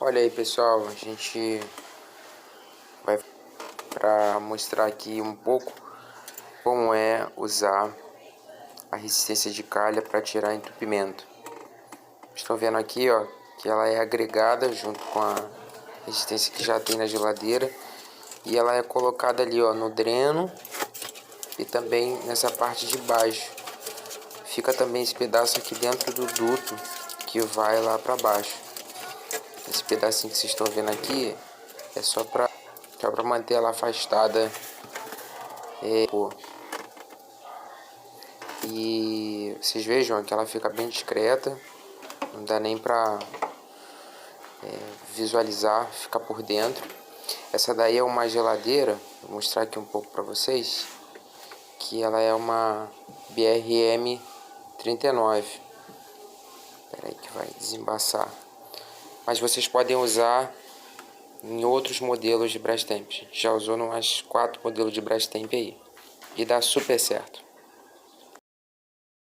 Olha aí, pessoal, a gente vai para mostrar aqui um pouco como é usar a resistência de calha para tirar entupimento. Estão vendo aqui, ó, que ela é agregada junto com a resistência que já tem na geladeira e ela é colocada ali, ó, no dreno e também nessa parte de baixo. Fica também esse pedaço aqui dentro do duto que vai lá para baixo. Esse pedacinho que vocês estão vendo aqui é só para manter ela afastada. E vocês vejam que ela fica bem discreta, não dá nem para visualizar, fica por dentro. Essa daí é uma geladeira, vou mostrar aqui um pouco para vocês, que ela é uma BRM 39. Espera aí que vai desembaçar. Mas vocês podem usar em outros modelos de Brastemp. A gente já usou em umas 4 modelos de Brastemp aí. E dá super certo.